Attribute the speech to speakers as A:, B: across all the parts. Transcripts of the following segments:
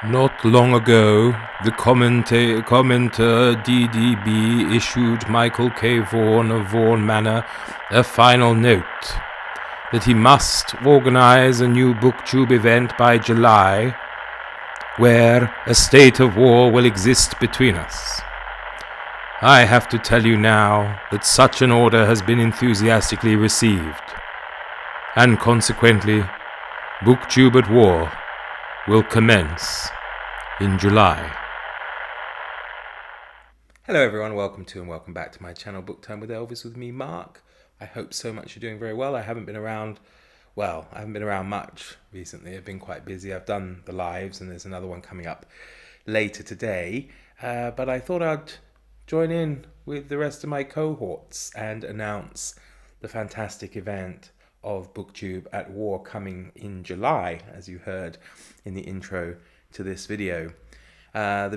A: Not long ago, the commenter DDB issued Michael K. Vaughan of Vaughan Manor a final note that he must organize a new BookTube event by July where a state of war will exist between us. I have to tell you now that such an order has been enthusiastically received, and consequently, BookTube at War will commence in July. Hello everyone, welcome to and welcome back to my channel Book Time with Elvis with me, Mark. I hope so much you're doing very well. I haven't been around much recently. I've been quite busy. I've done the lives and there's another one coming up later today. But I thought I'd join in with the rest of my cohorts and announce the fantastic event of BookTube at War coming in July, as you heard in the intro to this video. The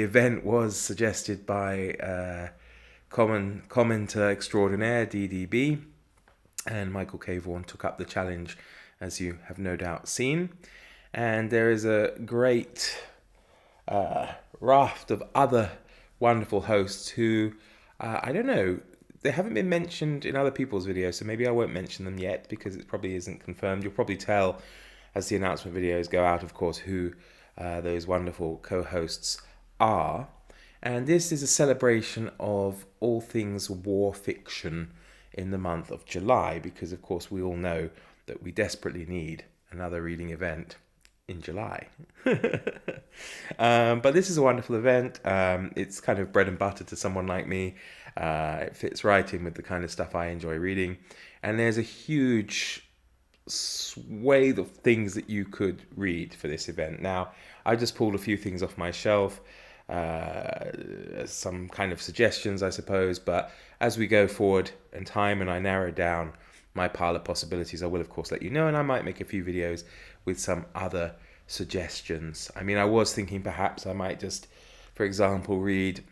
A: event was suggested by commenter extraordinaire DDB, and Michael K. Vaughan took up the challenge, as you have no doubt seen. And there is a great raft of other wonderful hosts who, I don't know, they haven't been mentioned in other people's videos, so maybe I won't mention them yet because it probably isn't confirmed. You'll probably tell as the announcement videos go out, of course, who those wonderful co-hosts are. And this is a celebration of all things war fiction in the month of July, because of course we all know that we desperately need another reading event in July. But this is a wonderful event. It's kind of bread and butter to someone like me. It fits right in with the kind of stuff I enjoy reading. And there's a huge swathe of things that you could read for this event. Now, I just pulled a few things off my shelf, some kind of suggestions, I suppose. But as we go forward in time and I narrow down my pile of possibilities, I will, of course, let you know. And I might make a few videos with some other suggestions. I mean, I was thinking perhaps I might just, for example, read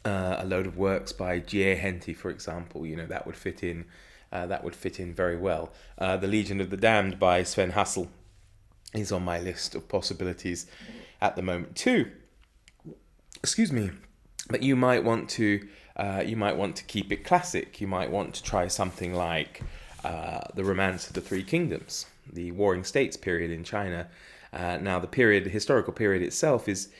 A: a load of works by G.A. Henty, for example. You know, that would fit in. That would fit in very well. The Legion of the Damned by Sven Hassel is on my list of possibilities at the moment too. Excuse me. But you might want to keep it classic. You might want to try something like the Romance of the Three Kingdoms, the Warring States period in China. Now, the historical period itself is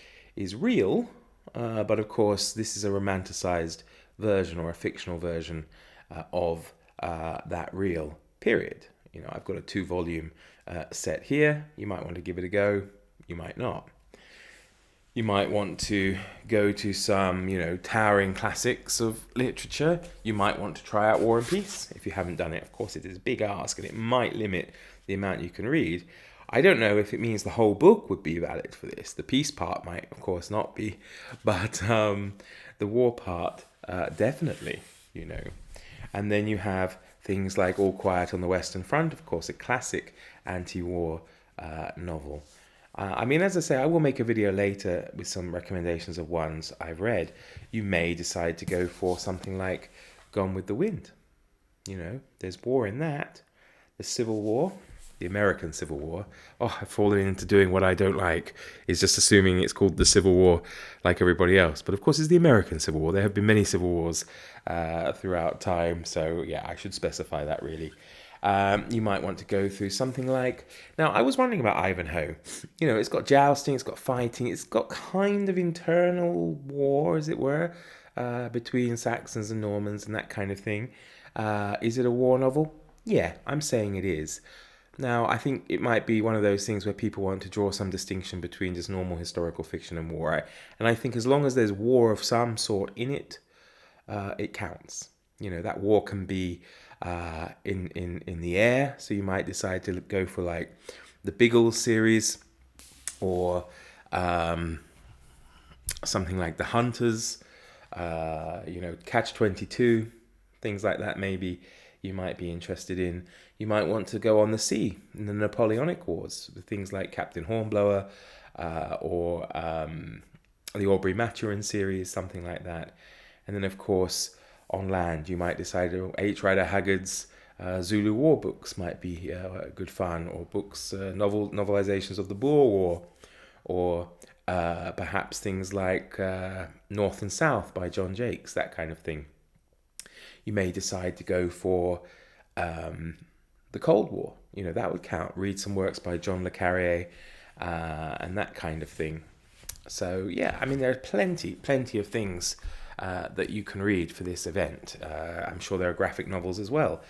A: real, but of course this is a romanticized version or a fictional version of that real period. You know, I've got a 2-volume set here. You might want to give it a go. You might not. You might want to go to some, towering classics of literature. You might want to try out War and Peace if you haven't done it. Of course, it is a big ask and it might limit the amount you can read. I don't know if it means the whole book would be valid for this. The peace part might, of course, not be, but the war part, definitely, And then you have things like All Quiet on the Western Front, of course, a classic anti-war novel. As I say, I will make a video later with some recommendations of ones I've read. You may decide to go for something like Gone with the Wind. There's war in that. The Civil War, the American Civil War. Oh, I've fallen into doing what I don't like, is just assuming it's called the Civil War like everybody else. But of course, it's the American Civil War. There have been many civil wars throughout time. So yeah, I should specify that really. You might want to go through something like... Now, I was wondering about Ivanhoe. It's got jousting, it's got fighting, it's got kind of internal war, as it were, between Saxons and Normans and that kind of thing. Is it a war novel? Yeah, I'm saying it is. Now, I think it might be one of those things where people want to draw some distinction between just normal historical fiction and war. And I think as long as there's war of some sort in it, it counts. That war can be in the air, so you might decide to go for like the Biggles series or something like The Hunters, Catch-22, things like that maybe you might be interested in. You might want to go on the sea in the Napoleonic Wars with things like Captain Hornblower or the Aubrey Maturin series, something like that. And then, of course, on land, you might decide H. Rider Haggard's Zulu War books might be good fun, or books, novelizations of the Boer War, or perhaps things like North and South by John Jakes, that kind of thing. You may decide to go for the Cold War. That would count. Read some works by John le Carré and that kind of thing. So yeah, there are plenty of things that you can read for this event. I'm sure there are graphic novels as well.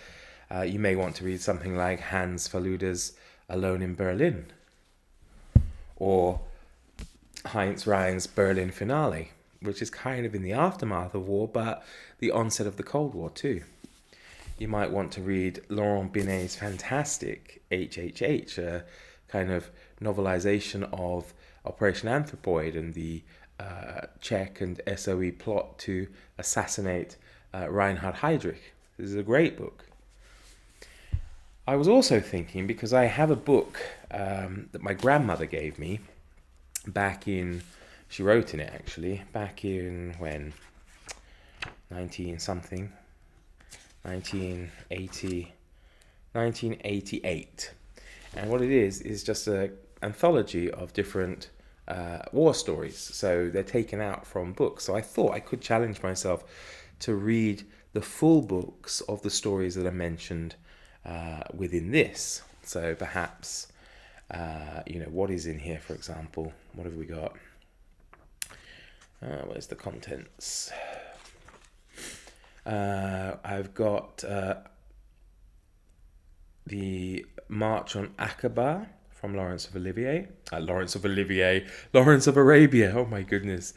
A: You may want to read something like Hans Faluda's Alone in Berlin, or Heinz Rein's Berlin Finale, which is kind of in the aftermath of war, but the onset of the Cold War too. You might want to read Laurent Binet's fantastic HHH, a kind of novelization of Operation Anthropoid and the Czech and SOE plot to assassinate Reinhard Heydrich. This is a great book. I was also thinking, because I have a book that my grandmother gave me back in, she wrote in it actually, back in when? 1988. And what it is just an anthology of different war stories. So they're taken out from books. So I thought I could challenge myself to read the full books of the stories that are mentioned within this. So perhaps, what is in here, for example? What have we got? Where's the contents? I've got the March on Aqaba from Lawrence of Arabia. Oh my goodness,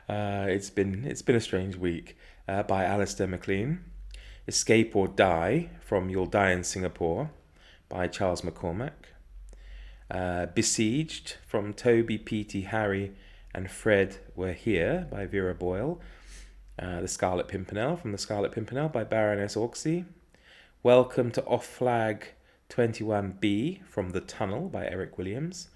A: it's been a strange week. By Alistair MacLean. Escape or Die from You'll Die in Singapore by Charles McCormack. Besieged from Toby, Petey, Harry and Fred Were Here by Vera Boyle. The Scarlet Pimpernel from The Scarlet Pimpernel by Baroness Orczy. Welcome to Off Flag 21B from The Tunnel by Eric Williams.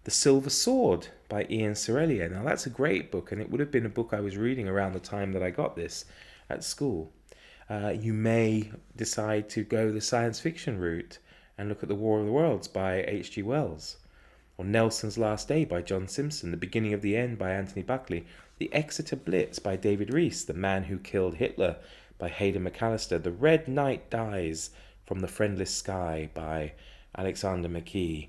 A: The Silver Sword by Ian Sorellier. Now that's a great book, and it would have been a book I was reading around the time that I got this at school. You may decide to go the science fiction route and look at The War of the Worlds by H.G. Wells, or Nelson's Last Day by John Simpson, The Beginning of the End by Anthony Buckley, The Exeter Blitz by David Rees, The Man Who Killed Hitler by Hayden McAllister, The Red Knight Dies from the Friendless Sky by Alexander McKee,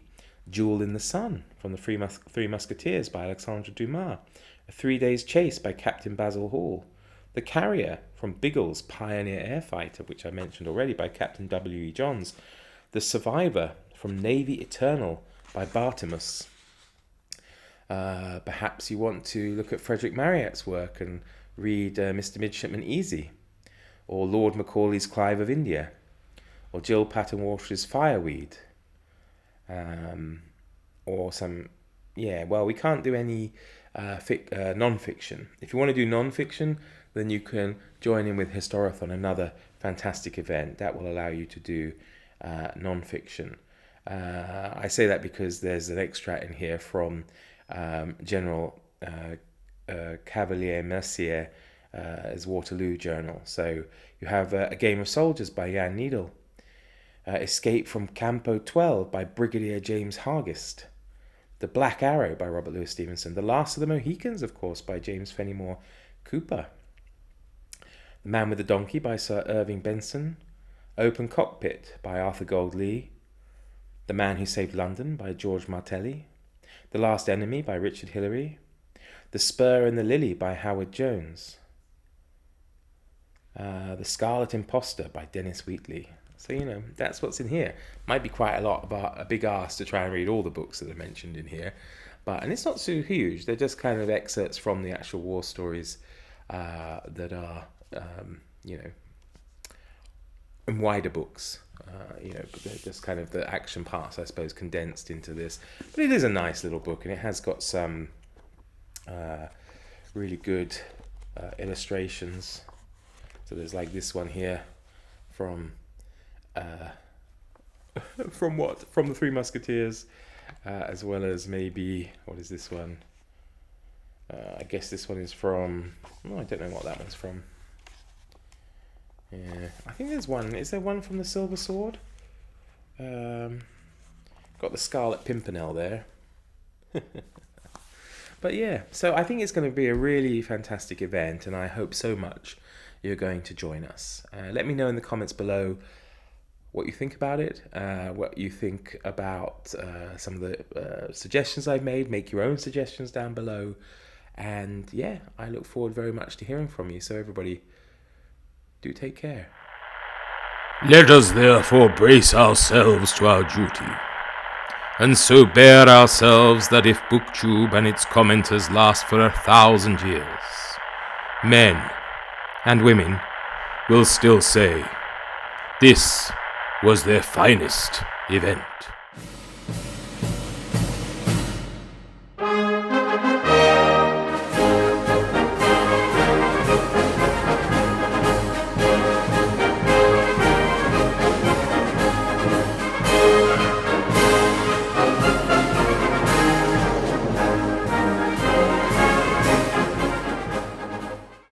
A: Jewel in the Sun from the Three Musketeers by Alexandre Dumas, A 3 Days Chase by Captain Basil Hall, The Carrier from Biggles' Pioneer Air Fighter, which I mentioned already, by Captain W.E. Johns, The Survivor from Navy Eternal by Bartimus. Perhaps you want to look at Frederick Marryat's work and read Mr. Midshipman Easy, or Lord Macaulay's Clive of India, or Jill Patton Walsh's Fireweed, or some, we can't do any non-fiction. If you want to do non-fiction, then you can join in with Historathon, another fantastic event that will allow you to do non-fiction. I say that because there's an extract in here from General Cavalier Mercier as Waterloo Journal. So you have A Game of Soldiers by Jan Needle, Escape from Campo 12 by Brigadier James Hargist, The Black Arrow by Robert Louis Stevenson, The Last of the Mohicans, of course, by James Fenimore Cooper, The Man with the Donkey by Sir Irving Benson, Open Cockpit by Arthur Gold Lee, The Man Who Saved London by George Martelli, The Last Enemy by Richard Hillary, The Spur and the Lily by Howard Jones, The Scarlet Imposter by Dennis Wheatley. So, that's what's in here. Might be quite a lot, but a big ask to try and read all the books that are mentioned in here. And it's not too huge. They're just kind of excerpts from the actual war stories that are, in wider books. But they're just kind of the action parts, I suppose, condensed into this. But it is a nice little book, and it has got some really good illustrations. So there's like this one here from the Three Musketeers, as well as maybe, what is this one? I guess this one is from, I don't know what that one's from. Yeah, I think there's one. Is there one from the Silver Sword? Got the Scarlet Pimpernel there. But yeah, so I think it's going to be a really fantastic event, and I hope so much you're going to join us. Let me know in the comments below what you think about it, what you think about some of the suggestions I've made. Make your own suggestions down below. And yeah, I look forward very much to hearing from you. So everybody, do take care.
B: Let us therefore brace ourselves to our duty, and so bear ourselves that if BookTube and its commenters last for 1,000 years, men and women will still say, this was their finest event.